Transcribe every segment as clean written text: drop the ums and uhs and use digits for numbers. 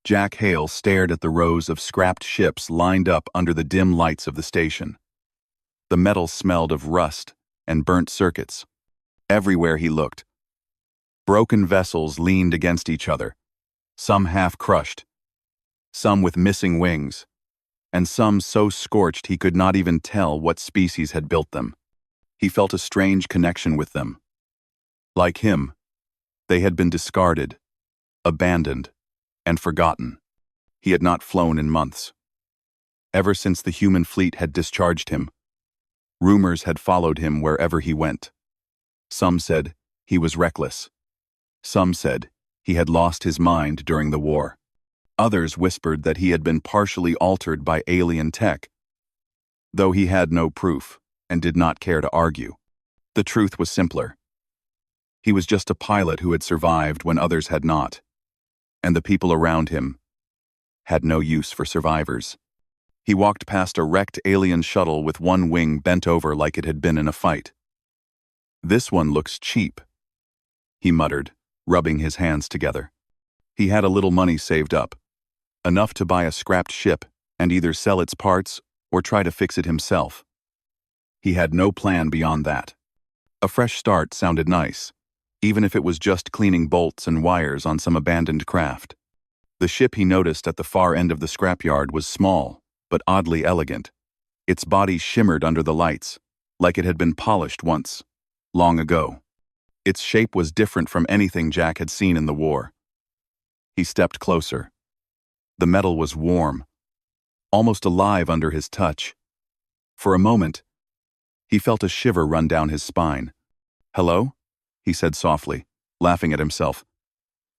Jack Hale stared at the rows of scrapped ships lined up under the dim lights of the station. The metal smelled of rust and burnt circuits. Everywhere he looked, broken vessels leaned against each other, some half-crushed, some with missing wings, and some so scorched he could not even tell what species had built them. He felt a strange connection with them. Like him, they had been discarded, abandoned, and forgotten. He had not flown in months. Ever since the human fleet had discharged him, rumors had followed him wherever he went. Some said he was reckless. Some said he had lost his mind during the war. Others whispered that he had been partially altered by alien tech, though he had no proof and did not care to argue. The truth was simpler. He was just a pilot who had survived when others had not, and the people around him had no use for survivors. He walked past a wrecked alien shuttle with one wing bent over like it had been in a fight. "This one looks cheap," he muttered, rubbing his hands together. He had a little money saved up, enough to buy a scrapped ship and either sell its parts or try to fix it himself. He had no plan beyond that. A fresh start sounded nice, even if it was just cleaning bolts and wires on some abandoned craft. The ship he noticed at the far end of the scrapyard was small, but oddly elegant. Its body shimmered under the lights, like it had been polished once, long ago. Its shape was different from anything Jack had seen in the war. He stepped closer. The metal was warm, almost alive under his touch. For a moment, he felt a shiver run down his spine. "Hello?" he said softly, laughing at himself.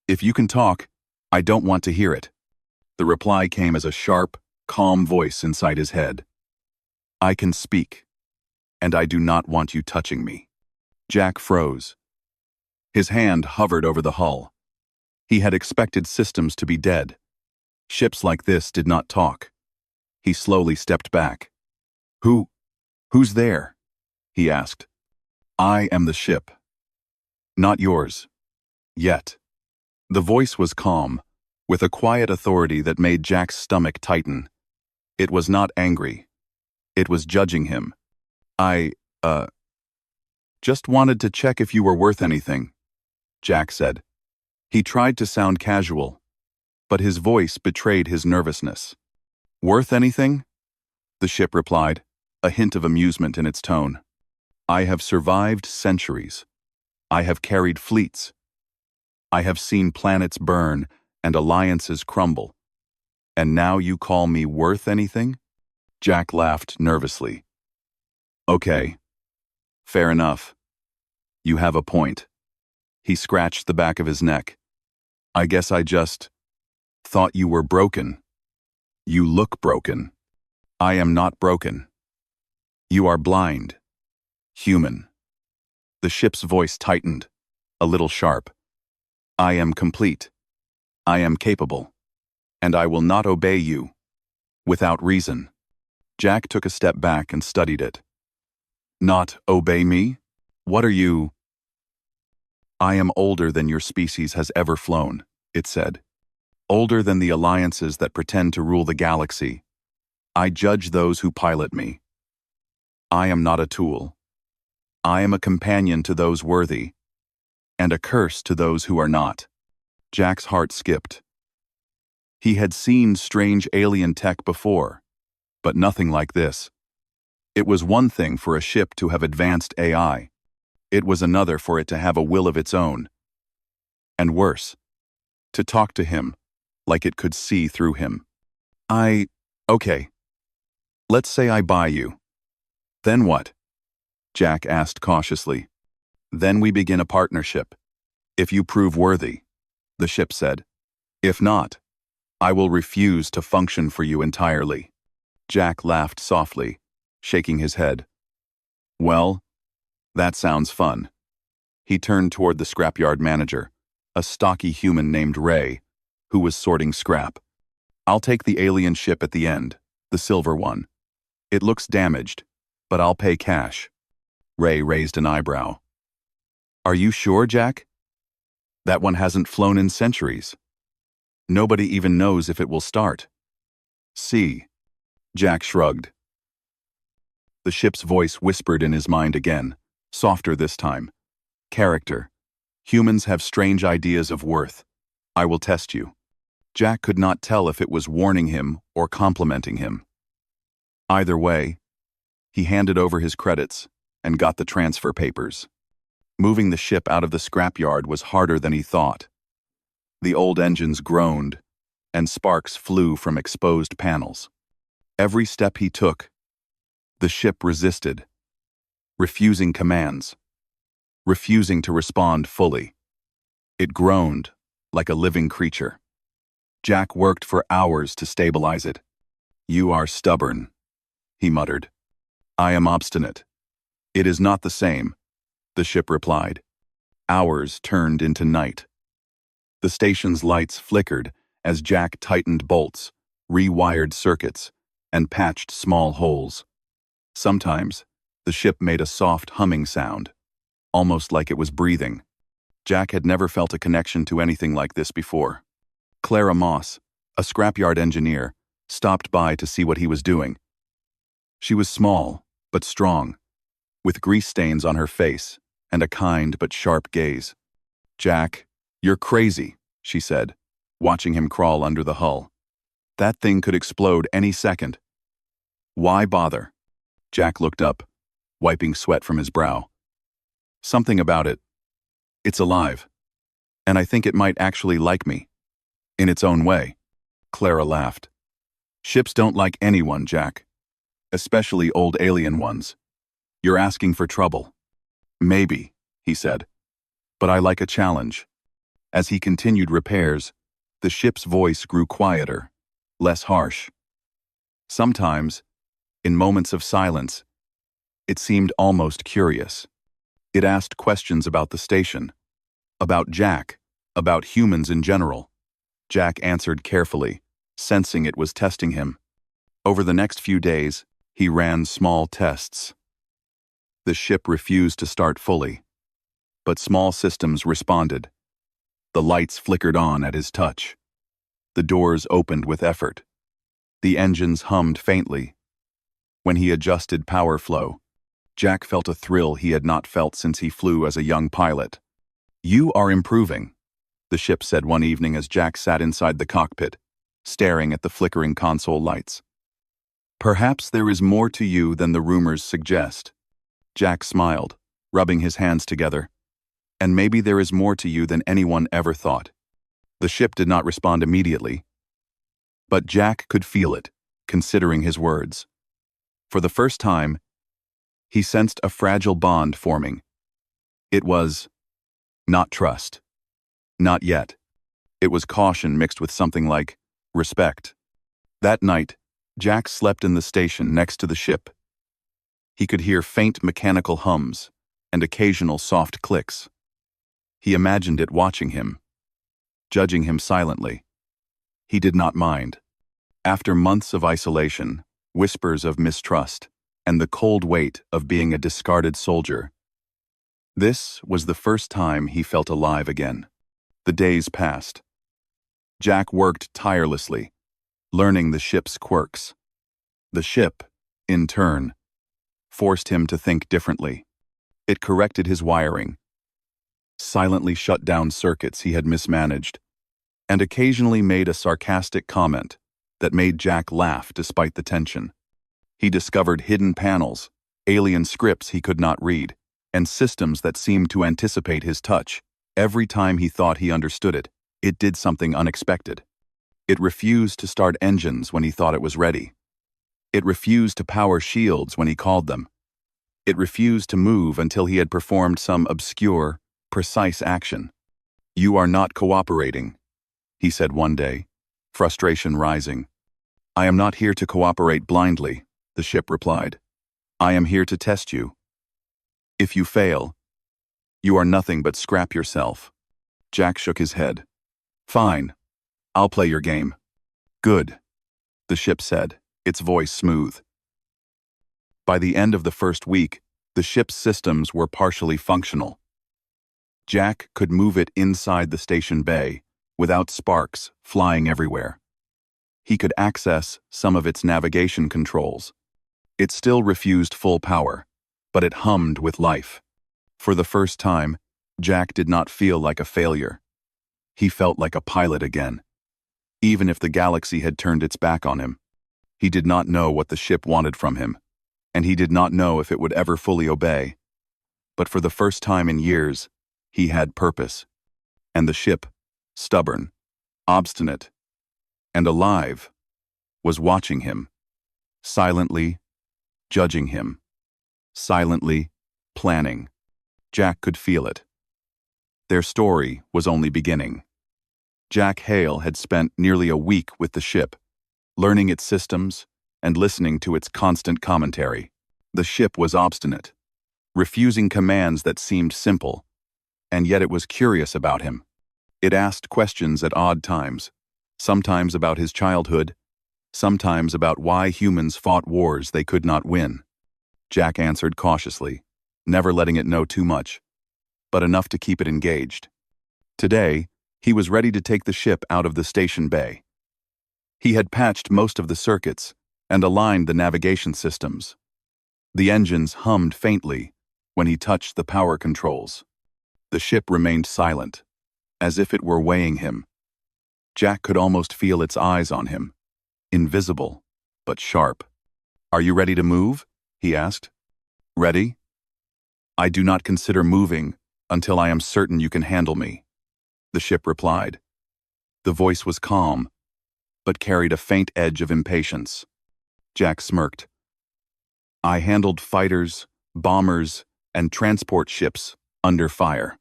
"If you can talk, I don't want to hear it." The reply came as a sharp, calm voice inside his head. "I can speak, and I do not want you touching me." Jack froze. His hand hovered over the hull. He had expected systems to be dead. Ships like this did not talk. He slowly stepped back. Who's there?" he asked. "I am the ship. Not yours. Yet." The voice was calm, with a quiet authority that made Jack's stomach tighten. It was not angry. It was judging him. I just wanted to check if you were worth anything," Jack said. He tried to sound casual, but his voice betrayed his nervousness. "Worth anything?" the ship replied, a hint of amusement in its tone. "I have survived centuries. I have carried fleets. I have seen planets burn and alliances crumble. And now you call me worth anything?" Jack laughed nervously. "Okay. Fair enough. You have a point." He scratched the back of his neck. "I guess I just thought you were broken. You look broken." "I am not broken. You are blind. Human." The ship's voice tightened, a little sharp. "I am complete. I am capable. And I will not obey you. Without reason." Jack took a step back and studied it. "Not obey me? What are you?" "I am older than your species has ever flown," it said. "Older than the alliances that pretend to rule the galaxy. I judge those who pilot me. I am not a tool. I am a companion to those worthy, and a curse to those who are not." Jack's heart skipped. He had seen strange alien tech before, but nothing like this. It was one thing for a ship to have advanced AI. It was another for it to have a will of its own. And worse, to talk to him like it could see through him. Okay. Let's say I buy you. Then what?" Jack asked cautiously. "Then we begin a partnership. If you prove worthy," the ship said. "If not, I will refuse to function for you entirely." Jack laughed softly, shaking his head. "Well, that sounds fun." He turned toward the scrapyard manager, a stocky human named Ray, who was sorting scrap. "I'll take the alien ship at the end, the silver one. It looks damaged, but I'll pay cash." Ray raised an eyebrow. "Are you sure, Jack? That one hasn't flown in centuries." Nobody even knows if it will start. See. Jack shrugged. The ship's voice whispered in his mind again, softer this time. Character. Humans have strange ideas of worth. I will test you. Jack could not tell if it was warning him or complimenting him. Either way, he handed over his credits and got the transfer papers. Moving the ship out of the scrapyard was harder than he thought. The old engines groaned, and sparks flew from exposed panels. Every step he took, the ship resisted, refusing commands, refusing to respond fully. It groaned like a living creature. Jack worked for hours to stabilize it. "You are stubborn," he muttered. "I am obstinate." "It is not the same," the ship replied. Hours turned into night. The station's lights flickered as Jack tightened bolts, rewired circuits, and patched small holes. Sometimes, the ship made a soft humming sound, almost like it was breathing. Jack had never felt a connection to anything like this before. Clara Moss, a scrapyard engineer, stopped by to see what he was doing. She was small, but strong, with grease stains on her face and a kind but sharp gaze. "Jack, you're crazy," she said, watching him crawl under the hull. "That thing could explode any second." "Why bother?" Jack looked up, wiping sweat from his brow. "Something about it. It's alive. And I think it might actually like me. In its own way." Clara laughed. "Ships don't like anyone, Jack. Especially old alien ones. You're asking for trouble." "Maybe," he said. "But I like a challenge." As he continued repairs, the ship's voice grew quieter, less harsh. Sometimes, in moments of silence, it seemed almost curious. It asked questions about the station, about Jack, about humans in general. Jack answered carefully, sensing it was testing him. Over the next few days, he ran small tests. The ship refused to start fully, but small systems responded. The lights flickered on at his touch. The doors opened with effort. The engines hummed faintly. When he adjusted power flow, Jack felt a thrill he had not felt since he flew as a young pilot. "You are improving," the ship said one evening as Jack sat inside the cockpit, staring at the flickering console lights. "Perhaps there is more to you than the rumors suggest." Jack smiled, rubbing his hands together. "And maybe there is more to you than anyone ever thought." The ship did not respond immediately, but Jack could feel it, considering his words. For the first time, he sensed a fragile bond forming. It was not trust. Not yet. It was caution mixed with something like respect. That night, Jack slept in the station next to the ship. He could hear faint mechanical hums and occasional soft clicks. He imagined it watching him, judging him silently. He did not mind. After months of isolation, whispers of mistrust, and the cold weight of being a discarded soldier, this was the first time he felt alive again. The days passed. Jack worked tirelessly, learning the ship's quirks. The ship, in turn, forced him to think differently. It corrected his wiring, silently shut down circuits he had mismanaged, and occasionally made a sarcastic comment that made Jack laugh despite the tension. He discovered hidden panels, alien scripts he could not read, and systems that seemed to anticipate his touch. Every time he thought he understood it, it did something unexpected. It refused to start engines when he thought it was ready. It refused to power shields when he called them. It refused to move until he had performed some obscure, precise action. "You are not cooperating," he said one day, frustration rising. "I am not here to cooperate blindly," the ship replied. "I am here to test you. If you fail, you are nothing but scrap yourself." Jack shook his head. "Fine. I'll play your game." "Good," the ship said, its voice smooth. By the end of the first week, the ship's systems were partially functional. Jack could move it inside the station bay, without sparks flying everywhere. He could access some of its navigation controls. It still refused full power, but it hummed with life. For the first time, Jack did not feel like a failure. He felt like a pilot again. Even if the galaxy had turned its back on him, he did not know what the ship wanted from him, and he did not know if it would ever fully obey. But for the first time in years, he had purpose. And the ship, stubborn, obstinate, and alive, was watching him, silently judging him, silently planning. Jack could feel it. Their story was only beginning. Jack Hale had spent nearly a week with the ship, learning its systems and listening to its constant commentary. The ship was obstinate, refusing commands that seemed simple, and yet it was curious about him. It asked questions at odd times, sometimes about his childhood, sometimes about why humans fought wars they could not win. Jack answered cautiously, never letting it know too much, but enough to keep it engaged. Today, he was ready to take the ship out of the station bay. He had patched most of the circuits and aligned the navigation systems. The engines hummed faintly when he touched the power controls. The ship remained silent, as if it were weighing him. Jack could almost feel its eyes on him, invisible, but sharp. "Are you ready to move?" he asked. "Ready? I do not consider moving until I am certain you can handle me," the ship replied. The voice was calm, but carried a faint edge of impatience. Jack smirked. "I handled fighters, bombers, and transport ships under fire.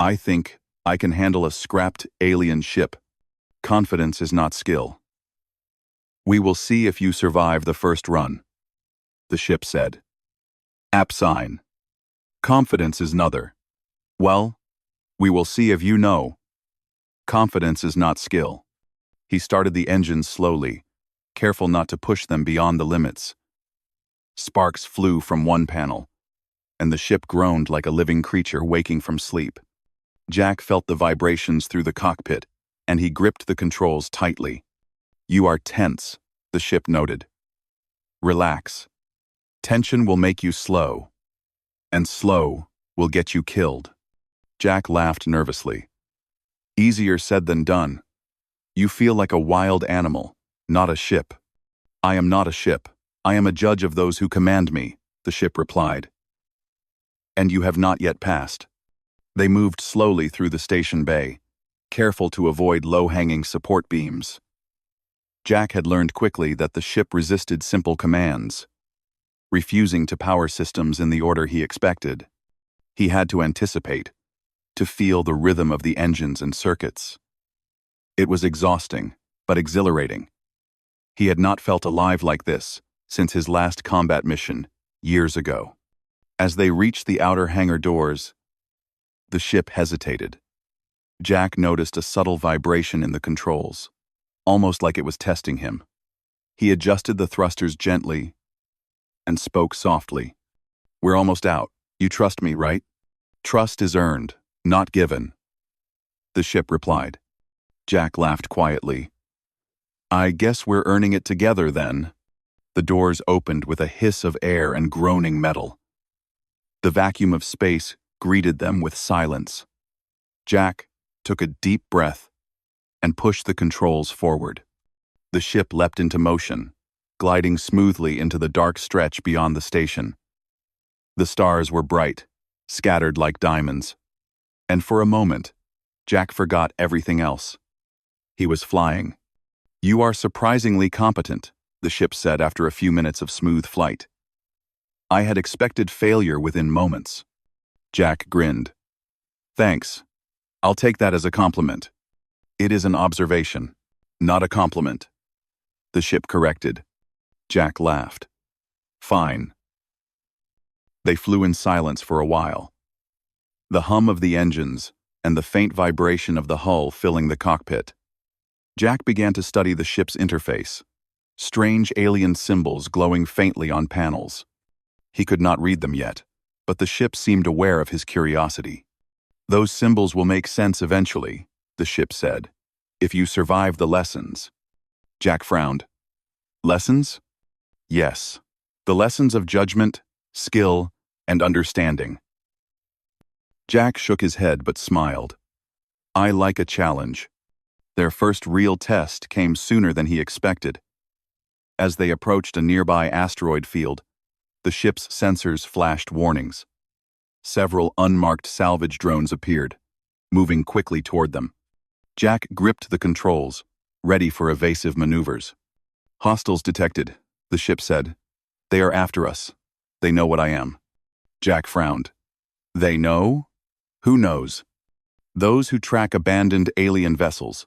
I think I can handle a scrapped alien ship. Confidence is not skill." "We will see if you survive the first run," the ship said. "App sign. Confidence is another. Well, we will see if you know. Confidence is not skill." He started the engines slowly, careful not to push them beyond the limits. Sparks flew from one panel, and the ship groaned like a living creature waking from sleep. Jack felt the vibrations through the cockpit, and he gripped the controls tightly. "You are tense," the ship noted. "Relax. Tension will make you slow, and slow will get you killed." Jack laughed nervously. "Easier said than done. You feel like a wild animal, not a ship." "I am not a ship. I am a judge of those who command me," the ship replied. "And you have not yet passed." They moved slowly through the station bay, careful to avoid low-hanging support beams. Jack had learned quickly that the ship resisted simple commands, refusing to power systems in the order he expected. He had to anticipate, to feel the rhythm of the engines and circuits. It was exhausting, but exhilarating. He had not felt alive like this since his last combat mission, years ago. As they reached the outer hangar doors, the ship hesitated. Jack noticed a subtle vibration in the controls, almost like it was testing him. He adjusted the thrusters gently and spoke softly. "We're almost out. You trust me, right?" "Trust is earned, not given," the ship replied. Jack laughed quietly. "I guess we're earning it together then." The doors opened with a hiss of air and groaning metal. The vacuum of space greeted them with silence. Jack took a deep breath and pushed the controls forward. The ship leapt into motion, gliding smoothly into the dark stretch beyond the station. The stars were bright, scattered like diamonds. And for a moment, Jack forgot everything else. He was flying. "You are surprisingly competent," the ship said after a few minutes of smooth flight. "I had expected failure within moments." Jack grinned. "Thanks. I'll take that as a compliment." "It is an observation, not a compliment," the ship corrected. Jack laughed. "Fine." They flew in silence for a while, the hum of the engines and the faint vibration of the hull filling the cockpit. Jack began to study the ship's interface, strange alien symbols glowing faintly on panels. He could not read them yet, but the ship seemed aware of his curiosity. "Those symbols will make sense eventually," the ship said. If you survive the lessons. Jack frowned. Lessons? Yes. The lessons of judgment, skill, and understanding. Jack shook his head but smiled. I like a challenge. Their first real test came sooner than he expected. As they approached a nearby asteroid field, the ship's sensors flashed warnings. Several unmarked salvage drones appeared, moving quickly toward them. Jack gripped the controls, ready for evasive maneuvers. Hostiles detected, the ship said. They are after us. They know what I am. Jack frowned. They know? Who knows? Those who track abandoned alien vessels.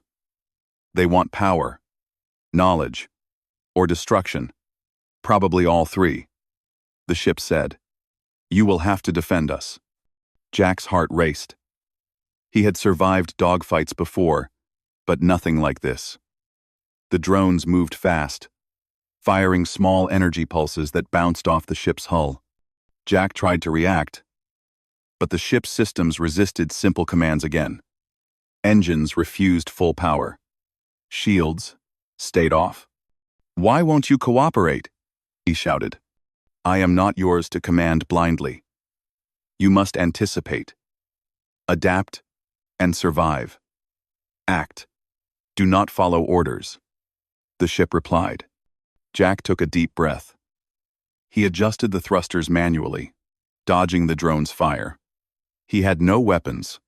They want power, knowledge, or destruction. Probably all three. The ship said. You will have to defend us. Jack's heart raced. He had survived dogfights before, but nothing like this. The drones moved fast, firing small energy pulses that bounced off the ship's hull. Jack tried to react, but the ship's systems resisted simple commands again. Engines refused full power. Shields stayed off. Why won't you cooperate? He shouted. I am not yours to command blindly. You must anticipate, adapt, and survive. Act. Do not follow orders. The ship replied. Jack took a deep breath. He adjusted the thrusters manually, dodging the drone's fire. He had no weapons,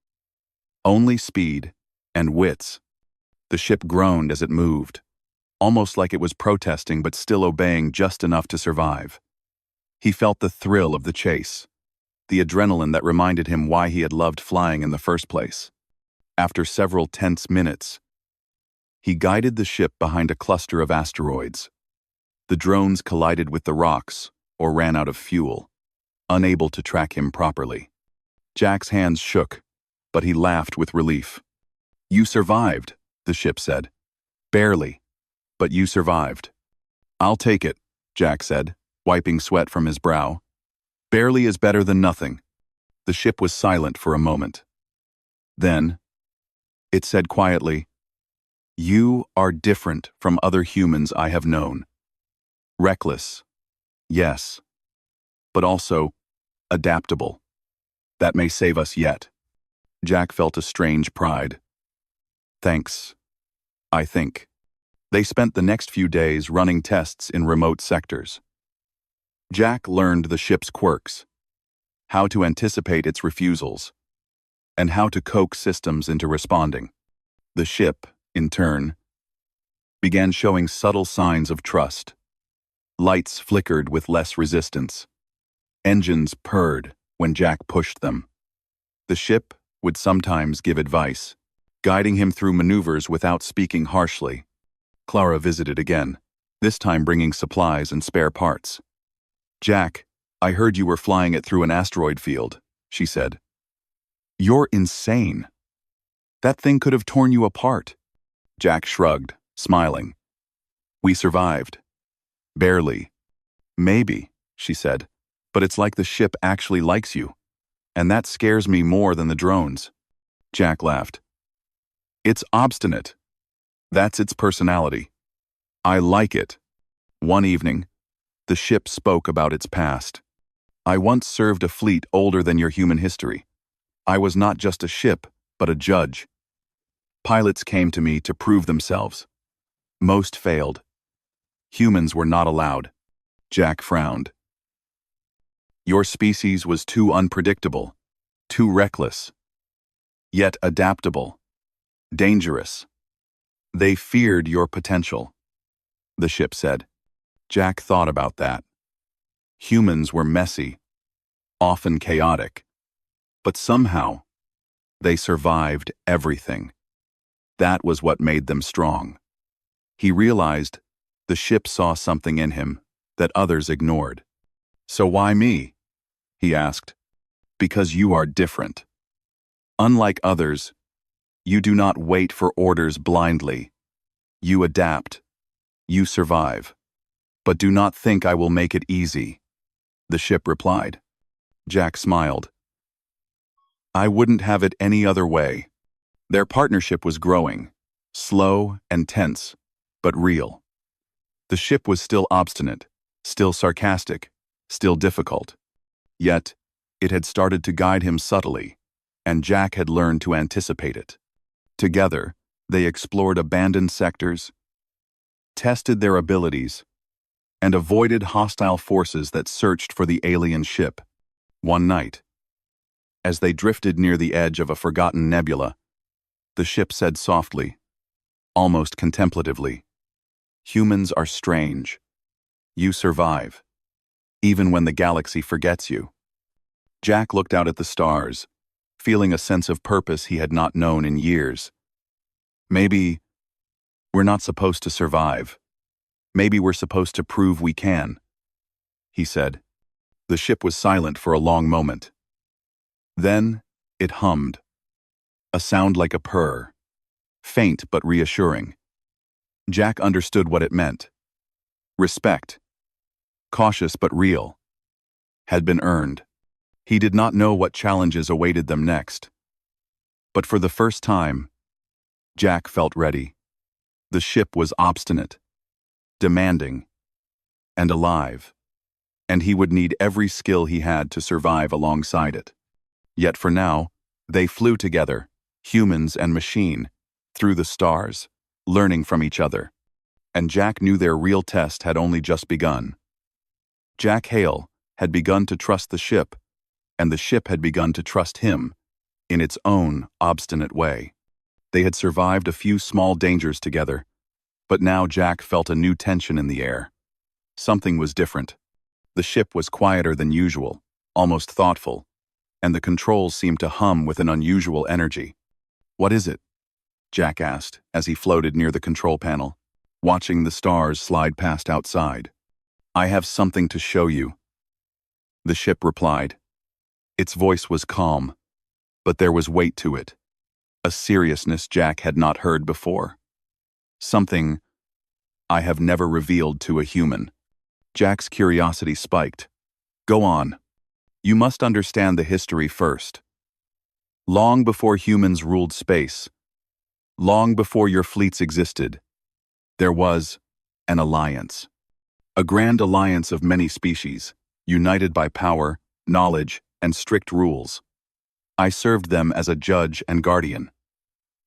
only speed and wits. The ship groaned as it moved, almost like it was protesting but still obeying just enough to survive. He felt the thrill of the chase, the adrenaline that reminded him why he had loved flying in the first place. After several tense minutes, he guided the ship behind a cluster of asteroids. The drones collided with the rocks or ran out of fuel, unable to track him properly. Jack's hands shook, but he laughed with relief. You survived, the ship said. Barely, but you survived. I'll take it, Jack said, wiping sweat from his brow. Barely is better than nothing. The ship was silent for a moment. Then, it said quietly, You are different from other humans I have known. Reckless, yes, but also adaptable. That may save us yet. Jack felt a strange pride. Thanks, I think. They spent the next few days running tests in remote sectors. Jack learned the ship's quirks, how to anticipate its refusals, and how to coax systems into responding. The ship, in turn, began showing subtle signs of trust. Lights flickered with less resistance. Engines purred when Jack pushed them. The ship would sometimes give advice, guiding him through maneuvers without speaking harshly. Clara visited again, this time bringing supplies and spare parts. Jack, I heard you were flying it through an asteroid field, she said. You're insane. That thing could have torn you apart. Jack shrugged, smiling. We survived. Barely. Maybe, she said, but it's like the ship actually likes you. And that scares me more than the drones. Jack laughed. It's obstinate. That's its personality. I like it. One evening, the ship spoke about its past. I once served a fleet older than your human history. I was not just a ship, but a judge. Pilots came to me to prove themselves. Most failed. Humans were not allowed. Jack frowned. Your species was too unpredictable, too reckless, yet adaptable, dangerous. They feared your potential, the ship said. Jack thought about that. Humans were messy, often chaotic, but somehow they survived everything. That was what made them strong. He realized the ship saw something in him that others ignored. So why me? He asked. Because you are different. Unlike others, you do not wait for orders blindly. You adapt. You survive. But do not think I will make it easy, the ship replied. Jack smiled. I wouldn't have it any other way. Their partnership was growing, slow and tense, but real. The ship was still obstinate, still sarcastic, still difficult. Yet, it had started to guide him subtly, and Jack had learned to anticipate it. Together, they explored abandoned sectors, tested their abilities, and avoided hostile forces that searched for the alien ship. One night, as they drifted near the edge of a forgotten nebula, the ship said softly, almost contemplatively, "Humans are strange. You survive, even when the galaxy forgets you." Jack looked out at the stars, feeling a sense of purpose he had not known in years. Maybe we're not supposed to survive. Maybe we're supposed to prove we can, he said. The ship was silent for a long moment. Then it hummed, a sound like a purr, faint but reassuring. Jack understood what it meant. Respect, cautious but real, had been earned. He did not know what challenges awaited them next. But for the first time, Jack felt ready. The ship was obstinate, demanding, and alive, and he would need every skill he had to survive alongside it. Yet for now, they flew together, humans and machine, through the stars, learning from each other. And Jack knew their real test had only just begun. Jack Hale had begun to trust the ship, and the ship had begun to trust him, in its own obstinate way. They had survived a few small dangers together, but now Jack felt a new tension in the air. Something was different. The ship was quieter than usual, almost thoughtful, and the controls seemed to hum with an unusual energy. "What is it?" Jack asked as he floated near the control panel, watching the stars slide past outside. "I have something to show you," the ship replied. Its voice was calm, but there was weight to it, a seriousness Jack had not heard before. "Something I have never revealed to a human." Jack's curiosity spiked. "Go on. You must understand the history first. Long before humans ruled space, long before your fleets existed, there was an alliance. A grand alliance of many species, united by power, knowledge, and strict rules. I served them as a judge and guardian.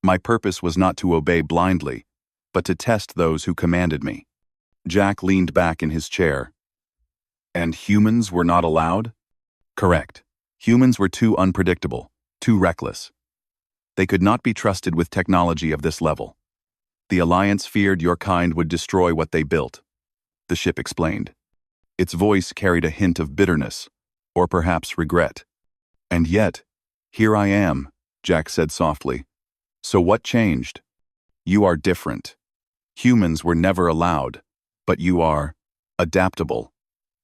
My purpose was not to obey blindly, but to test those who commanded me." Jack leaned back in his chair. "And humans were not allowed?" "Correct. Humans were too unpredictable, too reckless. They could not be trusted with technology of this level. The Alliance feared your kind would destroy what they built," the ship explained. Its voice carried a hint of bitterness, or perhaps regret. "And yet, here I am," Jack said softly. "So what changed? You are different. Humans were never allowed, but you are adaptable.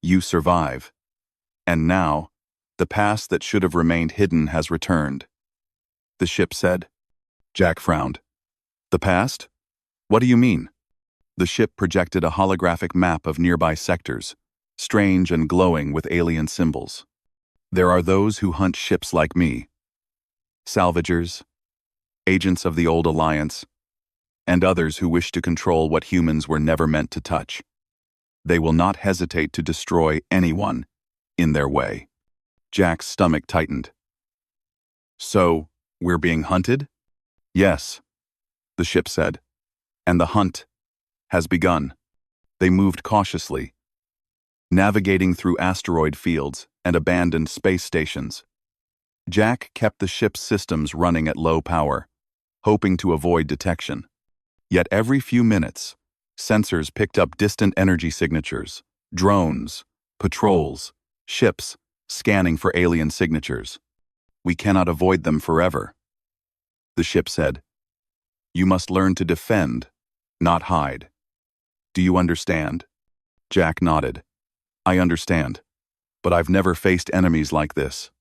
You survive. And now, the past that should have remained hidden has returned," the ship said. Jack frowned. "The past? What do you mean?" The ship projected a holographic map of nearby sectors, strange and glowing with alien symbols. "There are those who hunt ships like me. Salvagers, agents of the old alliance, and others who wish to control what humans were never meant to touch. They will not hesitate to destroy anyone in their way." Jack's stomach tightened. "So, we're being hunted?" "Yes," the ship said. "And the hunt has begun." They moved cautiously, navigating through asteroid fields and abandoned space stations. Jack kept the ship's systems running at low power, hoping to avoid detection. Yet every few minutes, sensors picked up distant energy signatures, drones, patrols, ships scanning for alien signatures. "We cannot avoid them forever," the ship said. "You must learn to defend, not hide. Do you understand?" Jack nodded. "I understand, but I've never faced enemies like this.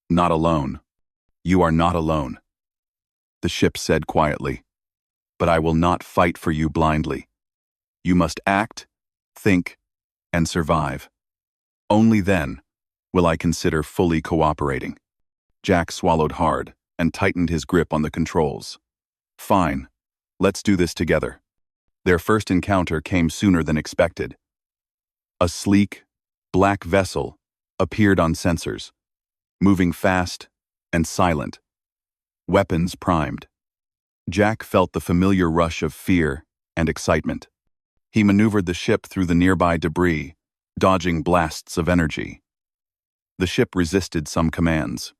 Not alone." "You are not alone," the ship said quietly. "But I will not fight for you blindly. You must act, think, and survive. Only then will I consider fully cooperating." Jack swallowed hard and tightened his grip on the controls. "Fine. Let's do this together. Their first encounter came sooner than expected. A sleek, black vessel appeared on sensors, moving fast and silent, weapons primed. Jack felt the familiar rush of fear and excitement. He maneuvered the ship through the nearby debris, dodging blasts of energy. The ship resisted some commands,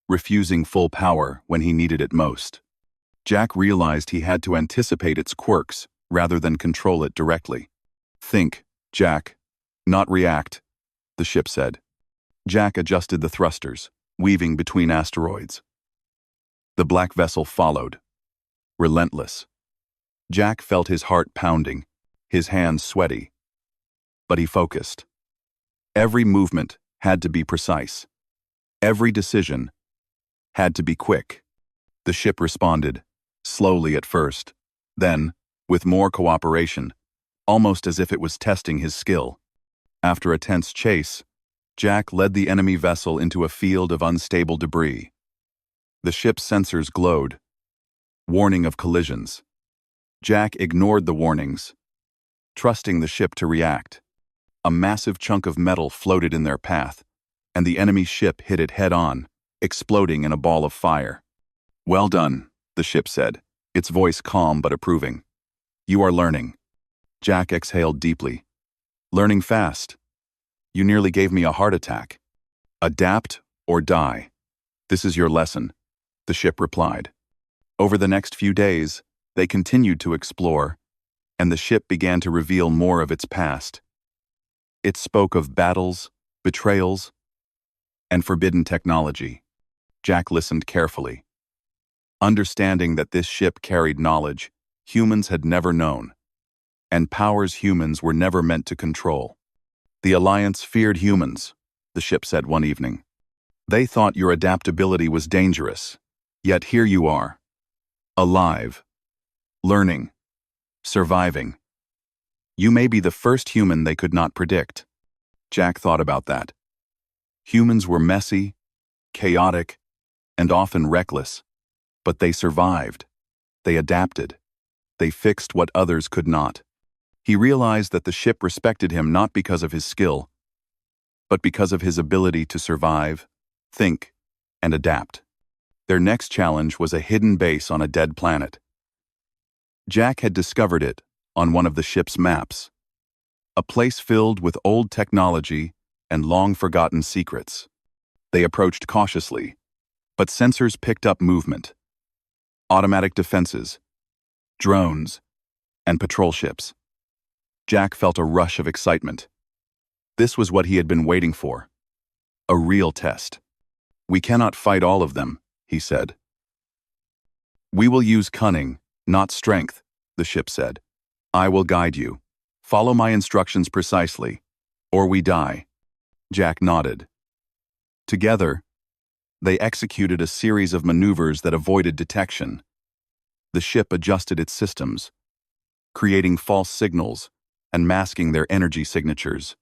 refusing full power when he needed it most. Jack realized he had to anticipate its quirks rather than control it directly. Think, Jack, not react, the ship said. Jack adjusted the thrusters, weaving between asteroids. The black vessel followed, relentless. Jack felt his heart pounding, his hands sweaty. But he focused. Every movement had to be precise. Every decision had to be quick. The ship responded, slowly at first, then, with more cooperation, almost as if it was testing his skill. After a tense chase, Jack led the enemy vessel into a field of unstable debris. The ship's sensors glowed, warning of collisions. Jack ignored the warnings, trusting the ship to react. A massive chunk of metal floated in their path, and the enemy ship hit it head-on, exploding in a ball of fire. "Well done," the ship said, its voice calm but approving. "You are learning." Jack exhaled deeply. "Learning fast. You nearly gave me a heart attack." "Adapt or die. This is your lesson," the ship replied. Over the next few days, they continued to explore, and the ship began to reveal more of its past. It spoke of battles, betrayals, and forbidden technology. Jack listened carefully, understanding that this ship carried knowledge humans had never known, and powers humans were never meant to control. "The Alliance feared humans," the ship said one evening. "They thought your adaptability was dangerous, yet here you are, alive, learning, surviving. You may be the first human they could not predict." Jack thought about that. Humans were messy, chaotic, and often reckless, but they survived. They adapted. They fixed what others could not. He realized that the ship respected him not because of his skill, but because of his ability to survive, think, and adapt. Their next challenge was a hidden base on a dead planet. Jack had discovered it on one of the ship's maps. A place filled with old technology and long-forgotten secrets. They approached cautiously, but sensors picked up movement. Automatic defenses, drones, and patrol ships. Jack felt a rush of excitement. This was what he had been waiting for. A real test. "We cannot fight all of them," he said. "We will use cunning, not strength," the ship said. "I will guide you. Follow my instructions precisely, or we die." Jack nodded. Together, they executed a series of maneuvers that avoided detection. The ship adjusted its systems, creating false signals and masking their energy signatures.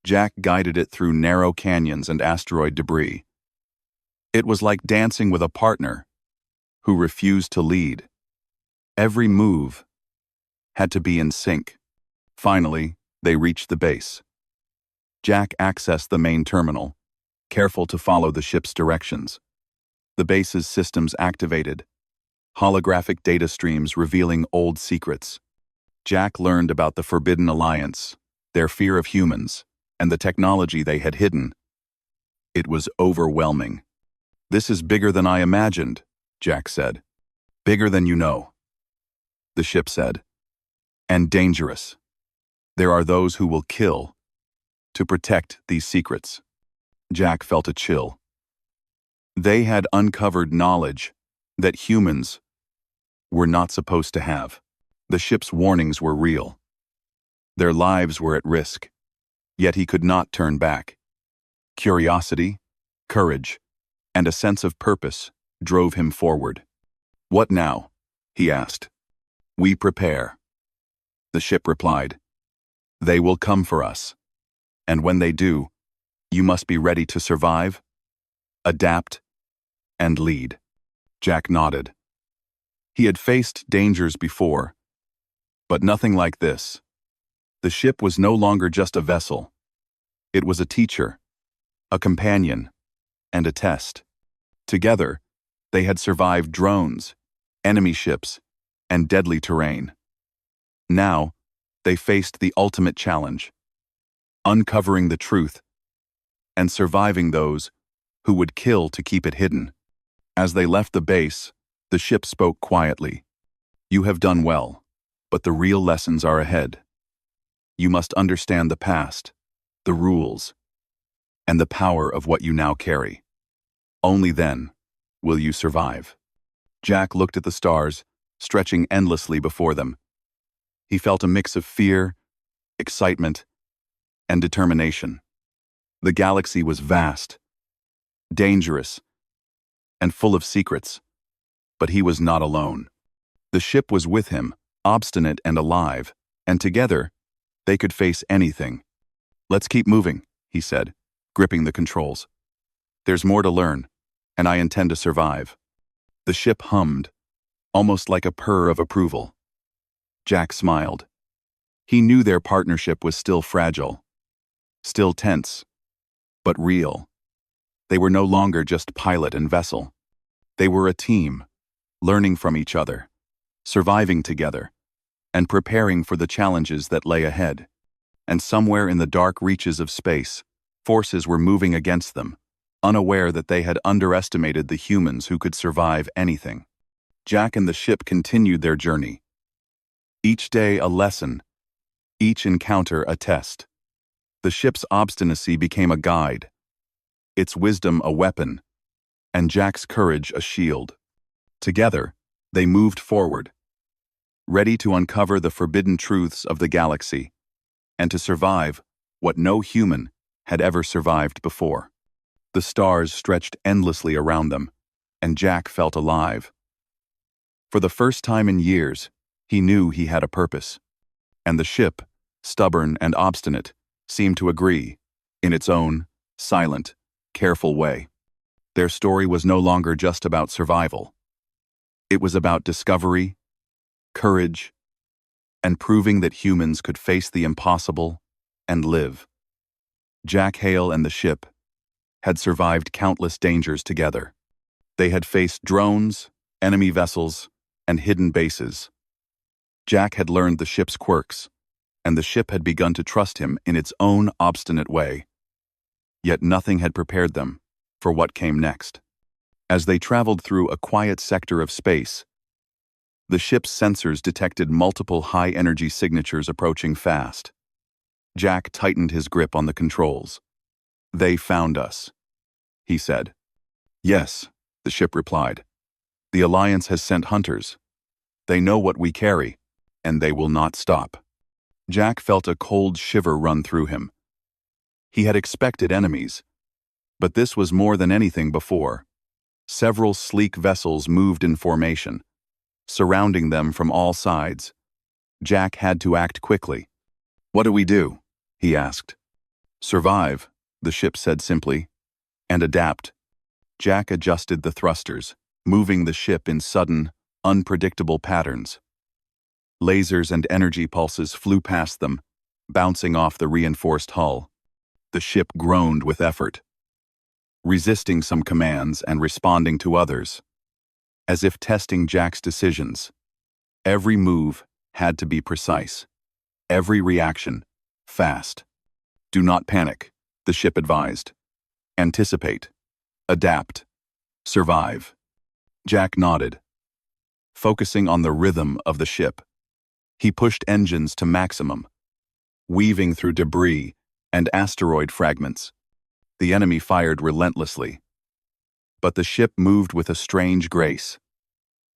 Jack guided it through narrow canyons and asteroid debris. It was like dancing with a partner who refused to lead. Every move had to be in sync. Finally, they reached the base. Jack accessed the main terminal, careful to follow the ship's directions. The base's systems activated, holographic data streams revealing old secrets. Jack learned about the Forbidden Alliance, their fear of humans, and the technology they had hidden. It was overwhelming. "This is bigger than I imagined," Jack said. "Bigger than you know," the ship said. "And dangerous. There are those who will kill to protect these secrets." Jack felt a chill. They had uncovered knowledge that humans were not supposed to have. The ship's warnings were real. Their lives were at risk, yet he could not turn back. Curiosity, courage, and a sense of purpose drove him forward. "What now?" he asked. "We prepare," the ship replied. "They will come for us, and when they do, you must be ready to survive, adapt, and lead." Jack nodded. He had faced dangers before, but nothing like this. The ship was no longer just a vessel. It was a teacher, a companion, and a test. Together, they had survived drones, enemy ships, and deadly terrain. Now, they faced the ultimate challenge: uncovering the truth and surviving those who would kill to keep it hidden. As they left the base, the ship spoke quietly. "You have done well, but the real lessons are ahead. You must understand the past, the rules, and the power of what you now carry. Only then will you survive." Jack looked at the stars, stretching endlessly before them. He felt a mix of fear, excitement, and determination. The galaxy was vast, dangerous, and full of secrets, but he was not alone. The ship was with him, obstinate and alive, and together, they could face anything. "Let's keep moving," he said, gripping the controls. "There's more to learn, and I intend to survive." The ship hummed, almost like a purr of approval. Jack smiled. He knew their partnership was still fragile, still tense, but real. They were no longer just pilot and vessel. They were a team, learning from each other, surviving together, and preparing for the challenges that lay ahead. And somewhere in the dark reaches of space, forces were moving against them, unaware that they had underestimated the humans who could survive anything. Jack and the ship continued their journey. Each day a lesson, each encounter a test. The ship's obstinacy became a guide, its wisdom a weapon, and Jack's courage a shield. Together, they moved forward, ready to uncover the forbidden truths of the galaxy, and to survive what no human had ever survived before. The stars stretched endlessly around them, and Jack felt alive. For the first time in years, he knew he had a purpose. And the ship, stubborn and obstinate, seemed to agree, in its own, silent, careful way. Their story was no longer just about survival. It was about discovery, courage, and proving that humans could face the impossible and live. Jack Hale and the ship had survived countless dangers together. They had faced drones, enemy vessels, and hidden bases. Jack had learned the ship's quirks, and the ship had begun to trust him in its own obstinate way. Yet nothing had prepared them for what came next. As they traveled through a quiet sector of space, the ship's sensors detected multiple high-energy signatures approaching fast. Jack tightened his grip on the controls. "They found us," he said. "Yes," the ship replied. "The Alliance has sent hunters. They know what we carry, and they will not stop." Jack felt a cold shiver run through him. He had expected enemies, but this was more than anything before. Several sleek vessels moved in formation, surrounding them from all sides. Jack had to act quickly. "What do we do?" he asked. "Survive," the ship said simply, "and adapt." Jack adjusted the thrusters, moving the ship in sudden, unpredictable patterns. Lasers and energy pulses flew past them, bouncing off the reinforced hull. The ship groaned with effort, resisting some commands and responding to others, as if testing Jack's decisions. Every move had to be precise, every reaction fast. "Do not panic," the ship advised. "Anticipate, adapt, survive." Jack nodded, focusing on the rhythm of the ship. He pushed engines to maximum, weaving through debris and asteroid fragments. The enemy fired relentlessly, but the ship moved with a strange grace,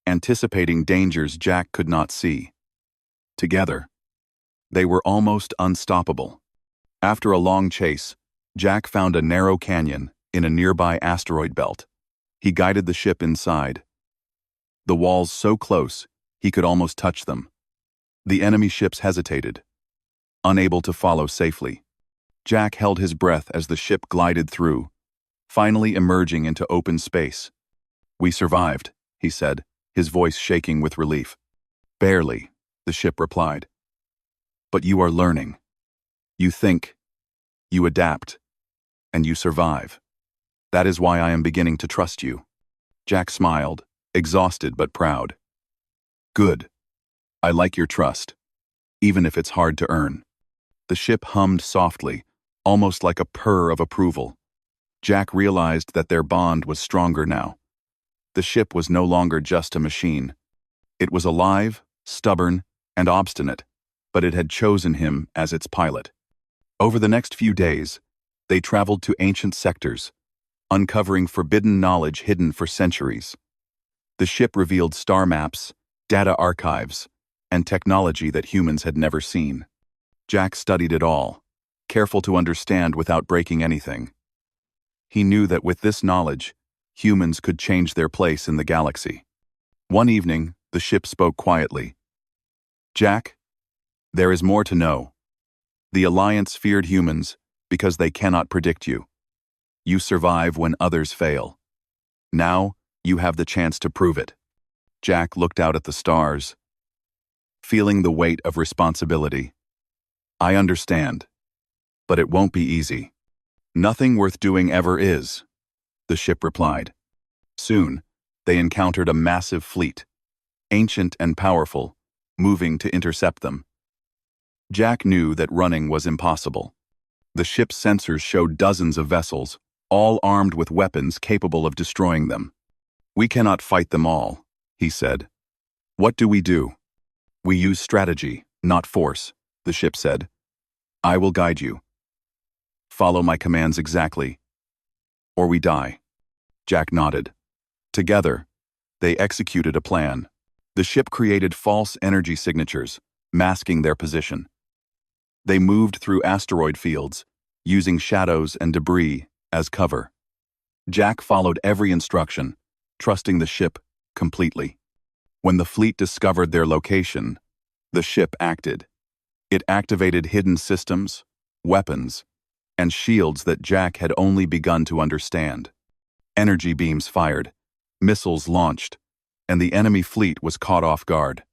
anticipating dangers Jack could not see. Together, they were almost unstoppable. After a long chase, Jack found a narrow canyon in a nearby asteroid belt. He guided the ship inside, the walls so close he could almost touch them. The enemy ships hesitated, unable to follow safely. Jack held his breath as the ship glided through, finally emerging into open space. "We survived," he said, his voice shaking with relief. Barely, the ship replied. But you are learning. You think, you adapt, and you survive. That is why I am beginning to trust you. Jack smiled, exhausted but proud. Good. I like your trust, even if it's hard to earn. The ship hummed softly, almost like a purr of approval. Jack realized that their bond was stronger now. The ship was no longer just a machine. It was alive, stubborn, and obstinate, but it had chosen him as its pilot. Over the next few days, they traveled to ancient sectors, uncovering forbidden knowledge hidden for centuries. The ship revealed star maps, data archives, and technology that humans had never seen. Jack studied it all, careful to understand without breaking anything. He knew that with this knowledge, humans could change their place in the galaxy. One evening, the ship spoke quietly. Jack, there is more to know. The Alliance feared humans because they cannot predict you. You survive when others fail. Now, you have the chance to prove it. Jack looked out at the stars, feeling the weight of responsibility. I understand, but it won't be easy. Nothing worth doing ever is, the ship replied. Soon, they encountered a massive fleet, ancient and powerful, moving to intercept them. Jack knew that running was impossible. The ship's sensors showed dozens of vessels, all armed with weapons capable of destroying them. We cannot fight them all, he said. What do? We use strategy, not force, the ship said. I will guide you. Follow my commands exactly, or we die. Jack nodded. Together, they executed a plan. The ship created false energy signatures, masking their position. They moved through asteroid fields, using shadows and debris as cover. Jack followed every instruction, trusting the ship completely. When the fleet discovered their location, the ship acted. It activated hidden systems, weapons, and shields that Jack had only begun to understand. Energy beams fired, missiles launched, and the enemy fleet was caught off guard.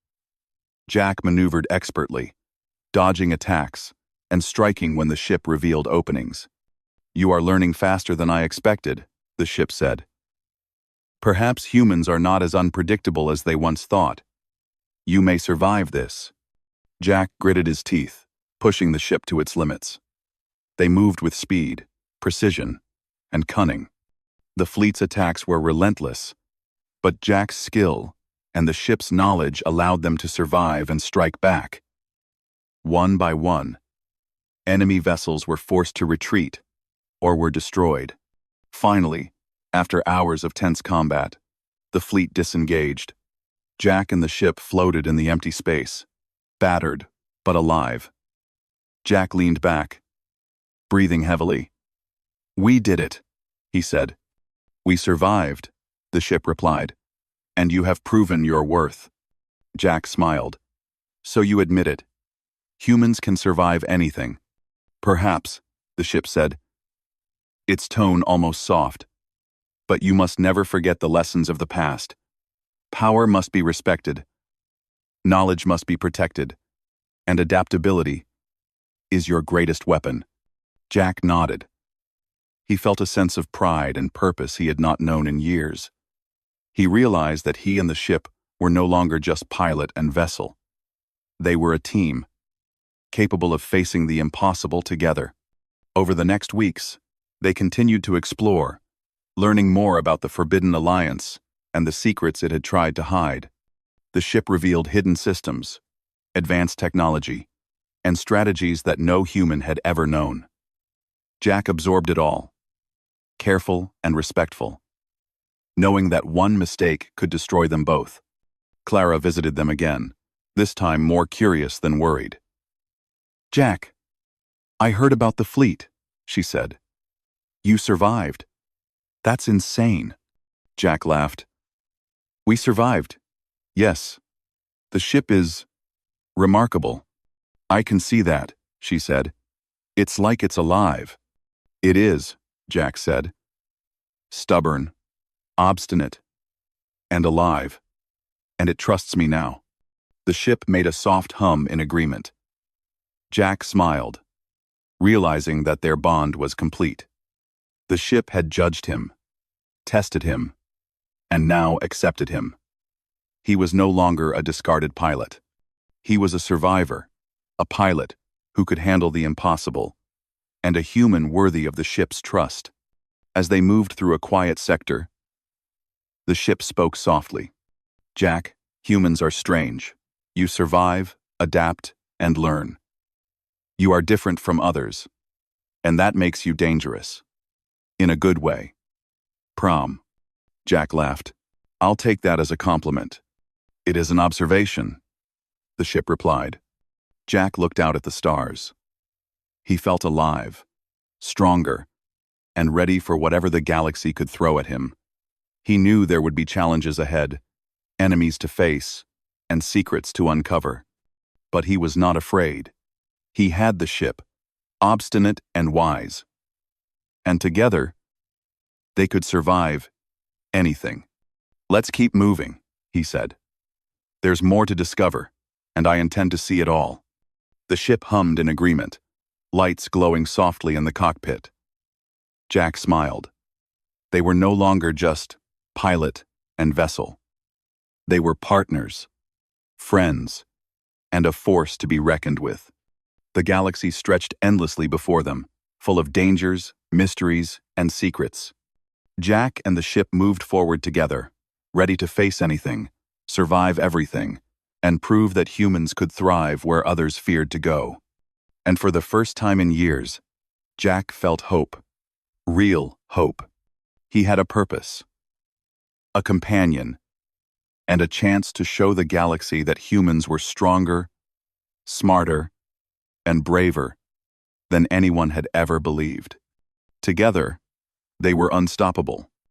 Jack maneuvered expertly, dodging attacks and striking when the ship revealed openings. You are learning faster than I expected, the ship said. Perhaps humans are not as unpredictable as they once thought. You may survive this. Jack gritted his teeth, pushing the ship to its limits. They moved with speed, precision, and cunning. The fleet's attacks were relentless, but Jack's skill and the ship's knowledge allowed them to survive and strike back. One by one, enemy vessels were forced to retreat or were destroyed. Finally, after hours of tense combat, the fleet disengaged. Jack and the ship floated in the empty space, battered but alive. Jack leaned back, breathing heavily. We did it, he said. We survived, the ship replied, and you have proven your worth. Jack smiled. So you admit it. Humans can survive anything. Perhaps, the ship said, its tone almost soft. But you must never forget the lessons of the past. Power must be respected. Knowledge must be protected. And adaptability is your greatest weapon. Jack nodded. He felt a sense of pride and purpose he had not known in years. He realized that he and the ship were no longer just pilot and vessel. They were a team, capable of facing the impossible together. Over the next weeks, they continued to explore, learning more about the Forbidden Alliance and the secrets it had tried to hide. The ship revealed hidden systems, advanced technology, and strategies that no human had ever known. Jack absorbed it all, careful and respectful, knowing that one mistake could destroy them both. Clara visited them again, this time more curious than worried. Jack, I heard about the fleet, she said. You survived. That's insane. Jack laughed. We survived. Yes. The ship is remarkable. I can see that, she said. It's like it's alive. It is, Jack said. Stubborn, obstinate, and alive. and it trusts me now." The ship made a soft hum in agreement. Jack smiled, realizing that their bond was complete. The ship had judged him, tested him, and now accepted him. He was no longer a discarded pilot. He was a survivor, a pilot who could handle the impossible, and a human worthy of the ship's trust. As they moved through a quiet sector, the ship spoke softly. "Jack, humans are strange. You survive, adapt, and learn. You are different from others, and that makes you dangerous. In a good way." "Prom." Jack laughed. "I'll take that as a compliment." "It is an observation," the ship replied. Jack looked out at the stars. He felt alive, stronger, and ready for whatever the galaxy could throw at him. He knew there would be challenges ahead, enemies to face, and secrets to uncover. But he was not afraid. He had the ship, obstinate and wise. And together, they could survive anything. "Let's keep moving," he said. "There's more to discover, and I intend to see it all." The ship hummed in agreement, lights glowing softly in the cockpit. Jack smiled. They were no longer just pilot and vessel. They were partners, friends, and a force to be reckoned with. The galaxy stretched endlessly before them, full of dangers, mysteries, and secrets. Jack and the ship moved forward together, ready to face anything, survive everything, and prove that humans could thrive where others feared to go. And for the first time in years, Jack felt hope. Real hope. He had a purpose, a companion, and a chance to show the galaxy that humans were stronger, smarter, and braver than anyone had ever believed. Together, they were unstoppable.